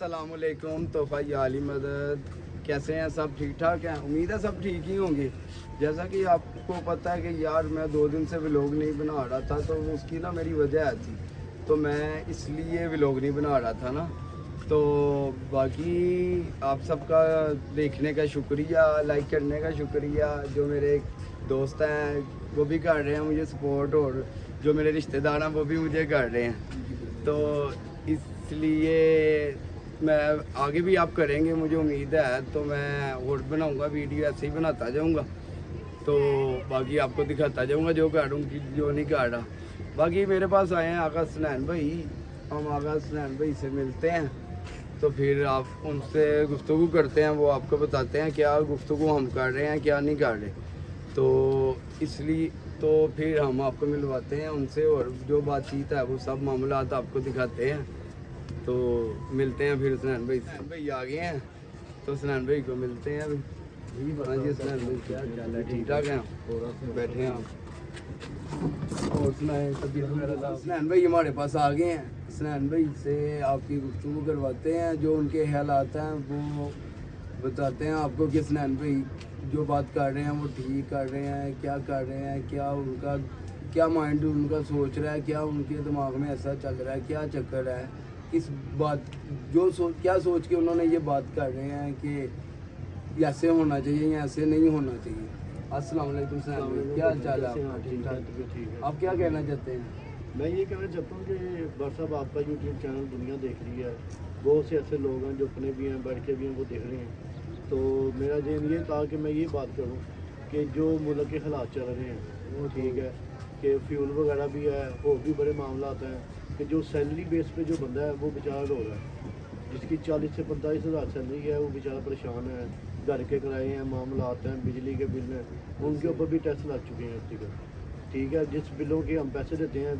अस्सलाम वालेकुम। तोहफा याली मदद, कैसे हैं सब? ठीक ठाक हैं? उम्मीद है सब ठीक ही होंगे। जैसा कि आपको पता है कि यार मैं 2 दिन से व्लॉग नहीं बना रहा था, तो उसकी ना मेरी वजह थी, तो मैं इसलिए व्लॉग नहीं बना रहा था ना। तो बाकी आप सबका देखने का शुक्रिया, लाइक करने का शुक्रिया। जो मेरे दोस्त हैं वो भी कर रहे हैं मुझे सपोर्ट, और जो मेरे रिश्तेदार हैं वो भी मुझे कर रहे हैं। तो इसलिए मैं आगे भी आप करेंगे, मुझे उम्मीद है। तो मैं और बनाऊंगा वीडियो, ऐसे ही बनाता जाऊंगा। तो बाकी आपको दिखाता जाऊंगा जो कर रहा हूँ, जो नहीं कर रहा। बाकी मेरे पास आए हैं आगा सनैन भाई, हम आगा सनैन भाई से मिलते हैं, तो फिर आप उनसे गुफ्तगू करते हैं, वो आपको बताते हैं क्या गुफ्तगू हम कर रहे हैं क्या नहीं कर रहे। तो इसलिए तो फिर हम आपको मिलवाते हैं उनसे, और जो बातचीत है वो सब मामलात आपको दिखाते हैं। तो मिलते हैं फिर। सनैन भाई आ गए हैं, तो सनैन भाई को मिलते हैं अभी। हाँ जी सनैन भाई, क्या हाल है? ठीक ठाक हैं? बैठे हैं आप, और सुनाए तबीयत वगैरह? सनैन भाई हमारे पास आ गए हैं, सनैन भाई से आपकी गुफ्तगू करवाते हैं, जो उनके हालात हैं वो बताते हैं आपको कि सनैन भाई जो बात कर रहे हैं वो ठीक कर रहे हैं, क्या कर रहे हैं, क्या उनका क्या माइंड उनका सोच रहा है, क्या उनके दिमाग में ऐसा चल रहा है, क्या चक्कर है, इस बात क्या सोच के उन्होंने ये बात कर रहे हैं कि ऐसे होना चाहिए या ऐसे नहीं होना चाहिए। अस्सलाम वालेकुम सनैन भाई, क्या हाल चाल है आपका? ठीक ठाक। आप क्या कहना चाहते हैं? मैं ये कहना चाहता हूँ कि बर साहब आपका यूट्यूब चैनल दुनिया देख रही है, बहुत से ऐसे लोग हैं जो अपने भी हैं बैठ के भी हैं वो देख रहे हैं। तो मेरा जेन ये था कि मैं ये बात करूँ कि जो मुल्क के हालात चल रहे हैं वो ठीक है, कि फ्यूल वगैरह भी है, और भी बड़े मामला आते हैं कि जो सैलरी बेस पे जो बंदा है वो बेचारा रो रहा है, जिसकी 40 से 45 हज़ार सैलरी है वो बेचारा परेशान है। घर के किराए हैं, मामला आते हैं, बिजली के बिल हैं, उनके ऊपर भी टैक्स लग चुके हैं ठीक है। जिस बिलों के हम पैसे देते हैं,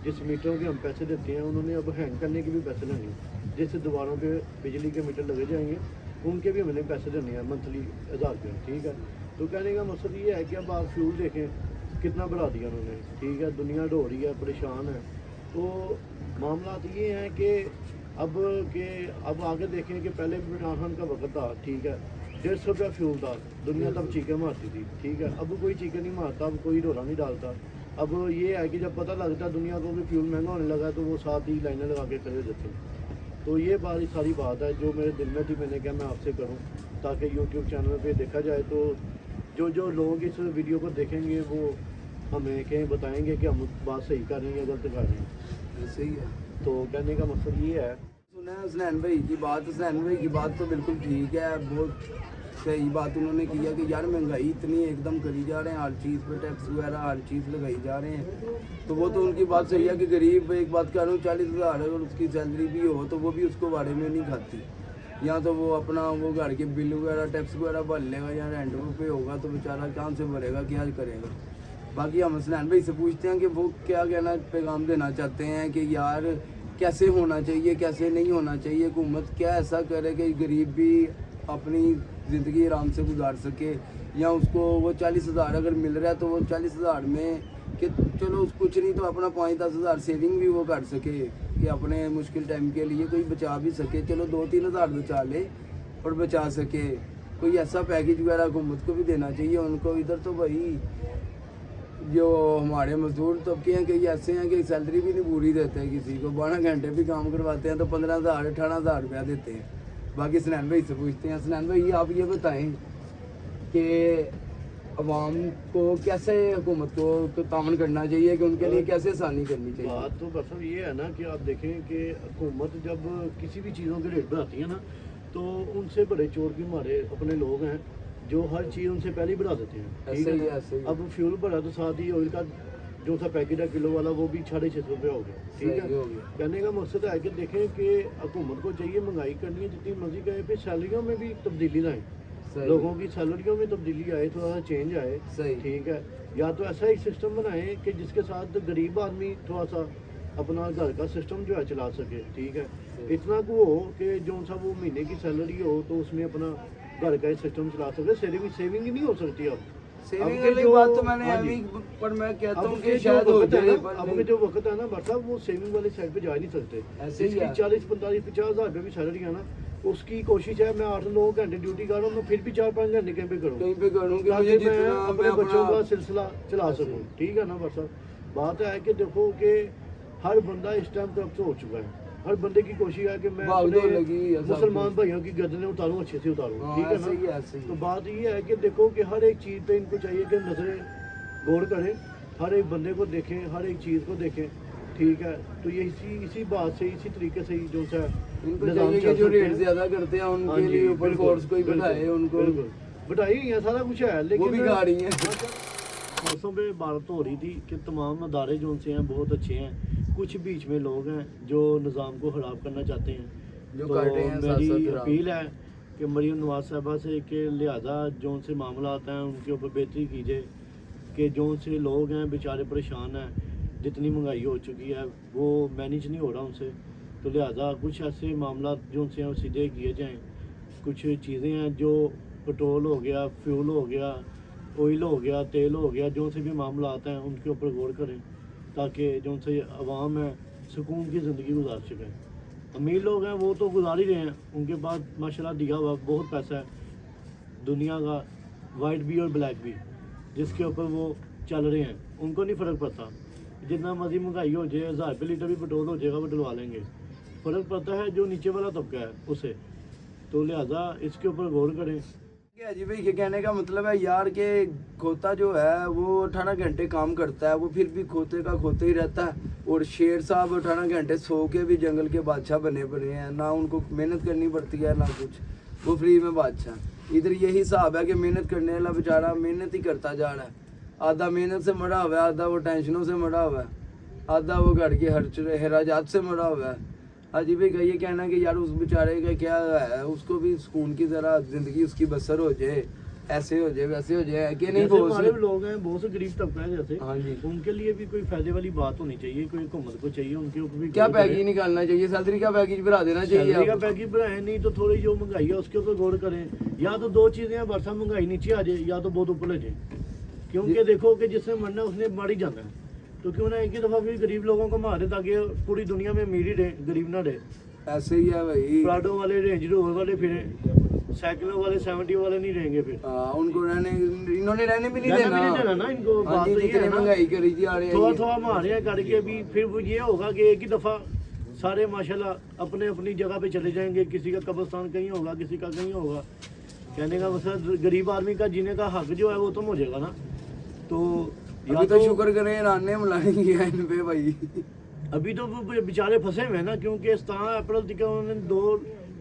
जिस मीटरों के हम पैसे देते हैं, उन्होंने अब हैंग करने के भी पैसे लेने हैं। जिस दीवारों पे बिजली के मीटर लगे जाएंगे उनके भी हमें पैसे देने हैं, मंथली 1000 रुपये, ठीक है। तो कहने का मकसद ये है कि अब आप फ्यूल देखें कितना बढ़ा दिया उन्होंने, ठीक है। दुनिया ढो रही है, परेशान है। तो मामला तो ये हैं कि अब आगे देखें कि पहले इमरान खान का वक्त था, ठीक है, 150 रुपया फ्यूल था, दुनिया तब चीखें मारती थी, ठीक है। अब कोई चीखें नहीं मारता, अब कोई ढोला नहीं डालता। अब ये है कि जब पता लगता है दुनिया को कि फ्यूल महंगा होने लगा, तो वो साथ ही लाइनें लगा के खड़े देते हैं। तो ये सारी बात है जो मेरे दिल में थी, मैंने कहा मैं आपसे करूं ताकि यूट्यूब चैनल पे देखा जाए। तो जो लोग इस वीडियो को देखेंगे वो हमें कहीं बताएंगे कि हम बात सही कर रहे हैं या गलत कर रहे हैं। सही है। तो कहने का मकसद ये है, सुना है सनैन भाई की बात, सनैन भाई की बात तो बिल्कुल ठीक है, बहुत सही बात उन्होंने की है कि यार महंगाई इतनी एकदम करी जा रहे हैं, हर चीज़ पे टैक्स वगैरह हर चीज़ लगाई जा रहे हैं। तो वो तो उनकी बात सही है कि गरीब, एक बात कह रहा हूँ, 40 हज़ार अगर उसकी सैलरी भी हो तो वो भी उसको बारे में नहीं खाती, या तो वो अपना वो घर के बिल वगैरह टैक्स वगैरह भर लेगा, या रेंट पे होगा तो बेचारा कहाँ से भरेगा, क्या करेगा। बाकी हम सनैन भाई से पूछते हैं कि वो क्या कहना पैगाम देना चाहते हैं कि यार कैसे होना चाहिए, कैसे नहीं होना चाहिए, हुकूमत क्या ऐसा करे कि गरीब भी अपनी ज़िंदगी आराम से गुजार सके, या उसको वो 40 हज़ार अगर मिल रहा है तो वो 40 हज़ार में कि चलो कुछ नहीं तो अपना 5-10 हज़ार सेविंग भी वो कर सके, कि अपने मुश्किल टाइम के लिए कोई बचा भी सके, चलो 2-3 हज़ार बचा ले और बचा सके। कोई ऐसा पैकेज वगैरह हुकूमत को भी देना चाहिए उनको। इधर तो भाई जो हमारे मजदूर तबके हैं कई ऐसे हैं कि सैलरी भी नहीं पूरी देते हैं, किसी को 12 घंटे भी काम करवाते हैं तो 15,000 18,000 रुपया देते हैं। बाकी सनैन भाई से पूछते हैं। सनैन भाई आप ये बताएं कि अवाम को कैसे हुकूमत को तामन करना चाहिए, कि उनके लिए कैसे आसानी करनी चाहिए? बात तो बस ये है ना कि आप देखें कि हुकूमत जब किसी भी चीज़ों के रेट बढ़ाती है ना, तो उनसे बड़े चोर की मारे अपने लोग हैं जो हर चीज़ उनसे पहले ही बढ़ा देते हैं, ठीक है। ऐसे ही। अब फ्यूल बढ़ा तो साथ ही ऑयल का जो सा पैकेट है किलो वाला वो भी 650 रुपये हो गया, ठीक है। कहने का मकसद है कि देखें कि हुकूमत को चाहिए महंगाई करनी है जितनी मर्जी करे, फिर सैलरियों में भी तब्दीली लाएँ, लोगों की सैलरियों में तब्दीली आए, थोड़ा सा चेंज आए, ठीक है। या तो ऐसा एक सिस्टम बनाएं कि जिसके साथ गरीब आदमी थोड़ा सा अपना घर का सिस्टम जो है चला सके, ठीक है। इतना को हो कि जो सा वो महीने की सैलरी हो तो उसमें अपना घर का सिस्टम चला सके। सेविंग ही नहीं हो सकती अब, सेविंग के वाली जो- बात तो मैंने हाँ जी। अभी, पर मैं कहता हूँ अब कि के शायद हो वक्त है जाए, ना, पर अब नहीं। के जो वक्त है ना भाई साहब, वो सेविंग वाले साइड पे जा ही नहीं सकते। ऐसे ही इसकी है। 40, 45, 50 हज़ार रुपये भी सैलरी है ना, उसकी कोशिश है मैं 8-9 घंटे ड्यूटी कर रहा हूँ, मैं फिर भी 4-5 घंटे कहीं पे करूँ, कहीं पे करूँगी ताकि मुझे मैं जितना अपने मैं बच्चों का अपना सिलसिला चला सकूँ। ठीक है ना भाई साहब, बात है कि देखो कि हर बंदा इस टाइम तरफ से हो चुका है, हर बंदे की कोशिश है कि मैं भाग अपने दौड़ लगी है सब मुसलमान कुछ। भाइयों की गर्दनें उतारूँ, अच्छे से उतारूँ। हाँ, ठीक है ऐसे ही ना, है, ऐसे ही तो है। बात ये है कि देखो कि हर एक चीज़ पे इनको चाहिए कि नजरें गौर करें, हर एक बंदे को देखें, हर एक चीज़ को देखें। ठीक है, तो ये इसी बात से, इसी तरीके से ही जो सा इनको निज़ाम चाहिए चल कि जो सकते रेट हैं। ज्यादा करते हैं हाँ उनके जी, लिए ऊपर बिल्कुल, फोर्स कोई बिल्कुल, बिठाए उनको, बिल्कुल बिठाई हुई है, सारा कुछ है, लेकिन वो भी गा रही हैं। मौसम पे बात हो रही थी कि तमाम अदारे जो उनसे हैं बहुत अच्छे हैं, कुछ बीच में लोग हैं जो निज़ाम को ख़राब करना चाहते हैं। जो तो कर रहे हैं साथ मेरी साथ खराब। अपील है कि मरीम नवाज साहबा से कि लिहाजा जो उनसे मामला आता है उनके ऊपर बेहतरी कीजिए, कि जो उनसे लोग हैं बेचारे परेशान हैं, जितनी महंगाई हो चुकी है वो मैनेज नहीं हो रहा उनसे, तो लिहाजा कुछ ऐसे मामला जो उनसे हैं वो सीधे किए जाएँ। कुछ चीज़ें हैं जो पेट्रोल हो गया, फ्यूल हो गया, ऑयल हो गया, तेल हो गया, जो से भी मामला आता है उनके ऊपर गौर करें, ताकि जो उनसे आवाम है सुकून की ज़िंदगी गुजार सकें। अमीर लोग हैं वो तो गुजार ही रहे हैं, उनके पास माशाल्लाह दिया हुआ बहुत पैसा है, दुनिया का वाइट भी और ब्लैक भी, जिसके ऊपर वो चल रहे हैं, उनको नहीं फ़र्क पड़ता। जितना मर्जी महंगाई हो जाए, 1000 रुपये लीटर भी पेट्रोल हो जाएगा, वो डलवा लेंगे। फ़र्क पड़ता है जो नीचे वाला तबका है उसे, तो लिहाजा इसके ऊपर गौर करें। क्या जी भाई, ये कहने का मतलब है यार कि खोता जो है वो 18 घंटे काम करता है, वो फिर भी खोते का खोते ही रहता है, और शेर साहब 18 घंटे सो के भी जंगल के बादशाह बने पड़े हैं, ना उनको मेहनत करनी पड़ती है ना कुछ, वो फ्री में बादशाह। इधर यही हिसाब है कि मेहनत करने वाला बेचारा मेहनत ही करता जा रहा है, आधा मेहनत से मरा हुआ है, आधा वो टेंशनों से मरा हुआ है, आधा वो घर के हराजात से मरा हुआ है। हाजी भाई का ये कहना कि यार उस बेचारे का क्या है, उसको भी सुकून की तरह जिंदगी उसकी बसर हो जाए, ऐसे हो जाए वैसे हो जाए, कि नहीं जैसे बोल हमारे लोग हैं बहुत से गरीब तबका है जैसे, हाँ जी। उनके लिए भी कोई फायदे वाली बात होनी चाहिए, कोई हुकूमत को चाहिए उनके ऊपर भी क्या गौर करे। पैकेज निकालना चाहिए, सैलरी का पैकेज बढ़ा देना सैलरी चाहिए का आपको। पैकेज बढ़ाए, नहीं तो थोड़ी जो महंगाई है उसके ऊपर गौर करें। या तो दो चीज़ें हैं, बरसा महंगाई नीचे आ जाए या तो बहुत ऊपर ले जाए, क्योंकि देखो कि जिसने मरना है उसने मर ही जाना है, तो क्यों ना एक ही दफ़ा फिर गरीब लोगों को मारे, ताकि पूरी दुनिया में अमीर ही रहे, गरीब ना रहे। ऐसे ही है भाई। प्राडो वाले, रेंज रोवर वाले फिर साइकिलों वाले, 70 वाले नहीं रहेंगे फिर। उनको रहने, इन्होंने रहने भी नहीं रहना भी नहीं देना देना ना इनको। हाँ बात जी, तो ये जितनी है ना, महंगाई करी जा रही थोड़ा है थोड़ा मारे हैं करके भी, फिर वो ये होगा कि एक ही दफ़ा सारे माशाल्लाह अपने अपनी जगह पे चले जाएंगे, किसी का कब्रिस्तान कहीं होगा, किसी का कहीं होगा। कहने का मतलब गरीब आदमी का जीने का हक जो है वो तुम हो जाएगा ना। तो या अभी तो शुक्र करें नाने मिलाने है इन पे भाई। अभी तो वो बेचारे फंसे हुए हैं ना, क्योंकि 17 अप्रैल तक उन्होंने $2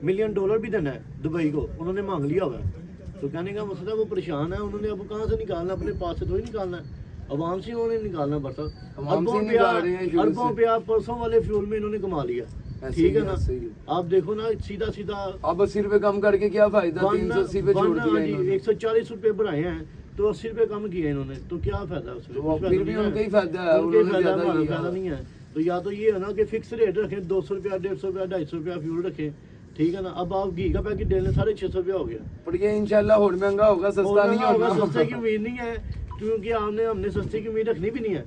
मिलियन भी देना है दुबई को, उन्होंने मांग लिया हुआ है। तो कहने का मसला वो परेशान है, उन्होंने अब कहाँ से निकालना, अपने पास से थोड़ी निकालना है, अवाम से उन्होंने निकालना पड़ता। अवाम से निकाल रहे हैं शुरू से। अरबों पे आप परसों वाले फ्यूल में इन्होंने कमा लिया। ऐसे ठीक ही, है ना, ऐसे ही। आप देखो ना सीधा सीधा अब 80 रुपए कम करके क्या फायदा, 380 पे छोड़ दिया इन्होंने। 140 रुपए बढ़ाए हैं, तो 80 रुपए कम किए इन्होंने, तो क्या फायदा उसमें? तो कुछ फिर फायदा भी नहीं है। उनका ही फायदा है, उनके उन्होंने फायदा, ज्यादा हमारा किया। फायदा नहीं है। तो या तो ये है ना कि फिक्स रेट रखें, 200 रुपया, 150 रुपया, 250 रुपया फ्यूल रखें। ठीक है ना, अब आप घी का पैकेट ले लें, 650 रुपया हो गया। पर ये इंशाल्लाह और महंगा होगा, सस्ता नहीं होगा। सस्ते की उम्मीद नहीं है, क्योंकि हमने सस्ते की उम्मीद रखनी भी नहीं है।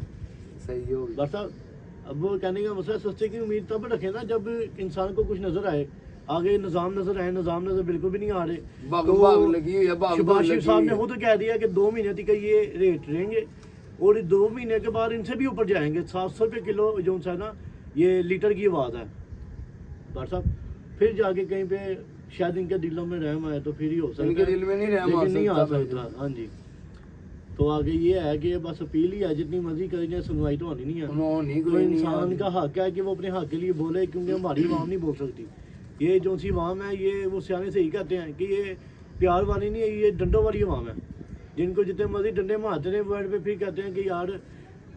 सही होगी। बस अब वो कहने का मसला, सस्ते की उम्मीद तब रखें ना जब इंसान को कुछ नजर आए, आगे निज़ाम नजर आए, निज़ाम नजर बिल्कुल भी नहीं आ रहे। भाग लगी हुई है, भाग शहबाज शरीफ साहब ने लगी खुद कह दिया कि 2 महीने तक ये रेट रहेंगे, और 2 महीने के बाद इनसे भी ऊपर जाएंगे। 700 रुपये किलो जो है ना, ये लीटर की आवाज़ है डॉक्टर साहब। फिर जाके कहीं पे शायद इनके दिलों में रहम आए तो फिर ही हो सकता है, इनके दिल में नहीं रहम आ लेकिन नहीं आ सकता सकता। हाँ जी, तो आगे ये है कि बस अपील ही है, जितनी मर्जी करी जाए सुनवाई तो होनी नहीं है। उन्होंने तो कोई नहीं इंसान है। का हक है कि वो अपने हक के लिए बोले, क्योंकि हमारी आवाम नहीं बोल सकती। ये जो सी आवाम है, ये वो सियाने से ही कहते हैं कि ये प्यार वाली नहीं है, ये डंडों वाली आवाम है, जिनको जितने मर्जी डंडे मारते हैं वर्ड पे, फिर कहते हैं कि यार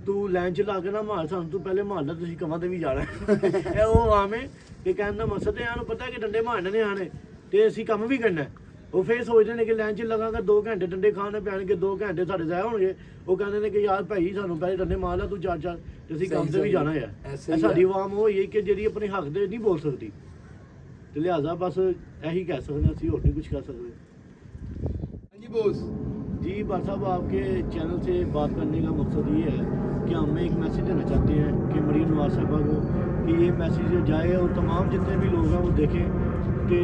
तू लाइन चला के ना मार, सानू तू पहले मार ला, तुम कमां ते भी जाना है। वो आवाम है कि कहने का मकसद है यार पता है कि डंडे मारने ने आने ते असीं कम भी करना है। वो फिर सोचते हैं कि लाइन च लगांगा 2 घंटे डंडे खाने पैणगे, 2 घंटे साढ़े ज़ाया होणगे। वो कहते हैं कि यार भाई सानू पहले डंडे मार ला, तू 4-4 ते असीं कम ते भी जाना है। ऐसे ही साडी है। आवाम वो ये कि ਜਿਹੜੀ अपने हक दे नहीं बोल सकती, ਤੇ ਲਿਹਾਜ਼ਾ ਬਸ ਇਹੀ ਕਹਿ ਸਕਦੇ ਅਸੀਂ, ਹੋਰ ਨਹੀਂ ਕੁਝ ਕਹਿ ਸਕਦੇ। हाँ जी बॉस। जी جی بھائی صاحب آپ کے چینل سے بات کرنے کا مقصد یہ ہے کہ ہم ایک میسیج دینا چاہتے ہیں کہ مریم نواز صاحبہ کو کہ یہ میسیج جو جائے اور تمام جتنے بھی لوگ ہیں وہ دیکھیں کہ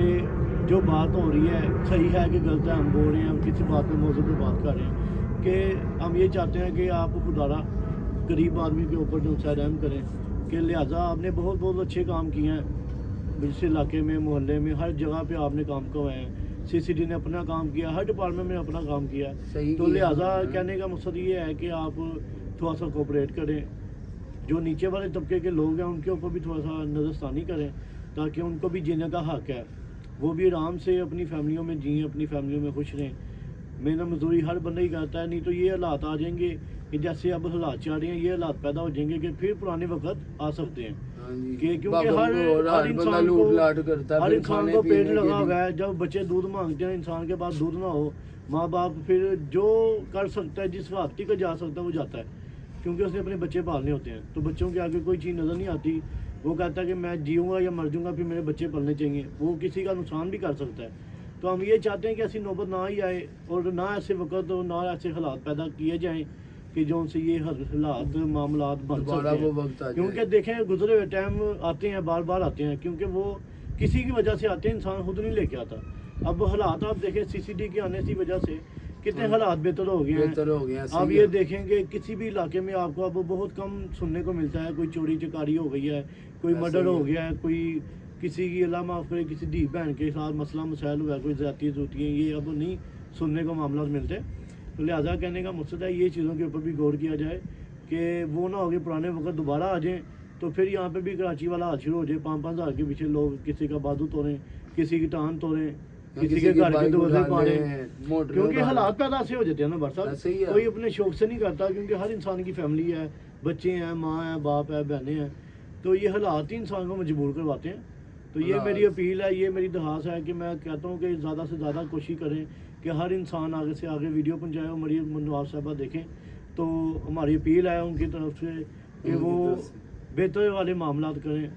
جو بات ہو رہی ہے صحیح ہے کہ غلط ہے. ہم بول رہے ہیں ہم کسی بات پہ موضوع پہ بات کر رہے ہیں کہ ہم یہ چاہتے ہیں کہ آپ خدارہ غریب آدمی کے اوپر جو رحم کریں کہ لہٰذا آپ نے بہت بہت اچھے کام کیے ہیں اس علاقے میں محلے میں ہر جگہ پہ آپ نے کام کروائے ہیں. سی سی ڈی نے اپنا کام کیا ہر ڈپارٹمنٹ میں اپنا کام کیا تو لہٰذا کہنے کا مقصد یہ ہے کہ آپ تھوڑا سا کوپریٹ کریں. جو نیچے والے طبقے کے لوگ ہیں ان کے اوپر بھی تھوڑا سا نظر ثانی کریں تاکہ ان کو بھی جینے کا حق ہے. وہ بھی آرام سے اپنی فیملیوں میں جئیں اپنی فیملیوں میں خوش رہیں. محنت مزدوری ہر بندہ ہی کرتا ہے. نہیں تو یہ حالات آ جائیں گے کہ جیسے اب حالات چل رہے ہیں یہ حالات پیدا ہو جائیں گے کہ پھر پرانے وقت آ سکتے ہیں کہ کیونکہ ہر انسان کو پیٹ لگا ہوا ہے. جب بچے دودھ مانگتے ہیں انسان کے پاس دودھ نہ ہو ماں باپ پھر جو کر سکتا ہے جس وقت کا جا سکتا ہے وہ جاتا ہے کیونکہ اس نے اپنے بچے پالنے ہوتے ہیں. تو بچوں کے آگے کوئی چیز نظر نہیں آتی. وہ کہتا ہے کہ میں جیوں گا یا مر جوں گا پھر میرے بچے پلنے چاہیے. وہ کسی کا نقصان بھی کر سکتا ہے. تو ہم یہ چاہتے ہیں کہ ایسی نوبت نہ ہی آئے اور نہ ایسے وقت اور نہ ایسے حالات پیدا کیے جائیں کہ جو ان سے یہ حالات معاملات بن سکتے ہیں. کیونکہ دیکھیں گزرے ہوئے ٹائم آتے ہیں بار بار آتے ہیں کیونکہ وہ کسی کی وجہ سے آتے ہیں انسان خود نہیں لے کے آتا. اب حالات آپ دیکھیں سی سی ڈی کے آنے کی وجہ سے کتنے حالات بہتر ہو گئے ہیں. آپ یہ دیکھیں کہ کسی بھی علاقے میں آپ کو اب بہت کم سننے کو ملتا ہے. کوئی چوری چکاری ہو گئی ہے کوئی مرڈر ہو گیا ہے کوئی کسی کی اللہ معاف کرے کسی دھی بہن کے ساتھ مسئلہ مسائل ہوا ہے کوئی زیادتی ہوتی ہیں یہ اب نہیں سننے کو معاملات ملتے. تو لہٰذا کہنے کا مقصد ہے یہ چیزوں کے اوپر بھی غور کیا جائے کہ وہ نہ ہو کہ پرانے وقت دوبارہ آ جائیں تو پھر یہاں پہ بھی کراچی والا حال شروع ہو جائے. 5-5 ہزار کے پیچھے لوگ کسی کا بازو توڑیں کسی کی ٹان توڑیں کسی کے گھر کے دروازے پاڑیں کیونکہ حالات پیدا سے ہو جاتے ہیں نا بھر صاحب. کوئی اپنے شوق سے نہیں کرتا کیونکہ ہر انسان کی فیملی ہے بچے ہیں ماں ہیں باپ ہے بہنیں ہیں تو یہ حالات ہی انسان کو مجبور کرواتے ہیں. تو یہ میری اپیل ہے یہ میری درخواست ہے کہ میں کہتا ہوں کہ زیادہ سے زیادہ کوشش کریں کہ ہر انسان آگے سے آگے ویڈیو پہنچائے اور مریم نواز صاحبہ دیکھیں. تو ہماری اپیل ہے ان کی طرف سے کہ وہ بہتر والے معاملات کریں.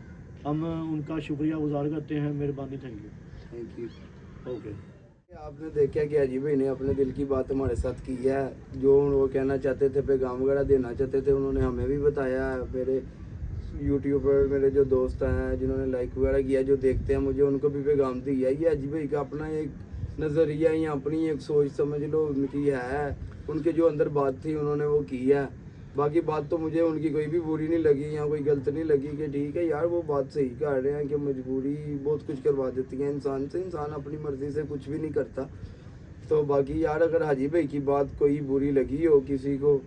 ہم ان کا شکریہ گزار کرتے ہیں. مہربانی. Thank you. اوکے. آپ نے دیکھا کہ عجیب بھائی نے اپنے دل کی بات ہمارے ساتھ کی ہے جو وہ کہنا چاہتے تھے پیغام وغیرہ دینا چاہتے تھے انہوں نے ہمیں بھی بتایا ہے. میرے یوٹیوب پر میرے جو دوست ہیں جنہوں نے لائک وغیرہ کیا جو دیکھتے ہیں مجھے ان کو بھی پیغام دیا. یہ عجیب بھائی کا اپنا ایک نظریہ یا اپنی ایک سوچ سمجھ لو ان کی ہے. ان کے جو اندر بات تھی انہوں نے وہ کی ہے. باقی بات تو مجھے ان کی کوئی بھی بری نہیں لگی یا کوئی غلط نہیں لگی کہ ٹھیک ہے یار وہ بات صحیح کر رہے ہیں کہ مجبوری بہت کچھ کروا دیتی ہے انسان سے. انسان اپنی مرضی سے کچھ بھی نہیں کرتا. تو باقی یار اگر حاجی بھائی کی بات کوئی بری لگی ہو کسی کو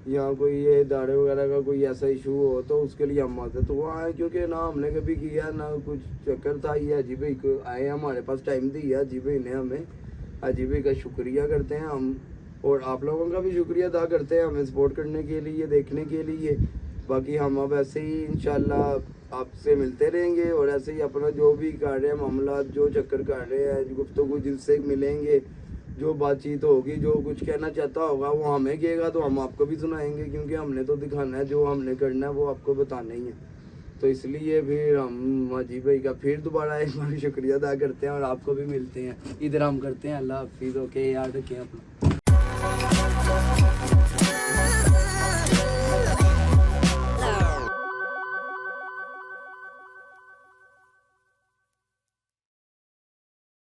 یا کوئی یہ ادارے وغیرہ کا کوئی ایسا ایشو ہو تو اس کے لیے ہم مدد تو وہاں آئے کیونکہ نہ ہم نے کبھی کیا نہ کچھ چکر تھا. یہ حاجی بھائی کو آئے ہمارے پاس ٹائم دیا حاجی بھائی نے ہمیں. حاجی بھائی کا شکریہ کرتے ہیں ہم اور آپ لوگوں کا بھی شکریہ ادا کرتے ہیں ہمیں سپورٹ کرنے کے لیے دیکھنے کے لیے. باقی ہم اب ایسے ہی انشاءاللہ آپ سے ملتے رہیں گے اور ایسے ہی اپنا جو بھی کر رہے ہیں معاملات جو چکر کر رہے ہیں گفتگو جن سے ملیں گے جو بات چیت ہوگی جو کچھ کہنا چاہتا ہوگا وہ ہمیں کہے گا تو ہم آپ کو بھی سنائیں گے کیونکہ ہم نے تو دکھانا ہے جو ہم نے کرنا ہے وہ آپ کو بتانا ہی ہے. تو اس لیے پھر ہم حاجی بھائی کا پھر دوبارہ ایک بار شکریہ ادا کرتے ہیں اور آپ کو بھی ملتے ہیں ادھر ہم کرتے ہیں. اللہ حافظ. اوکے یاد رکھیں اپنا.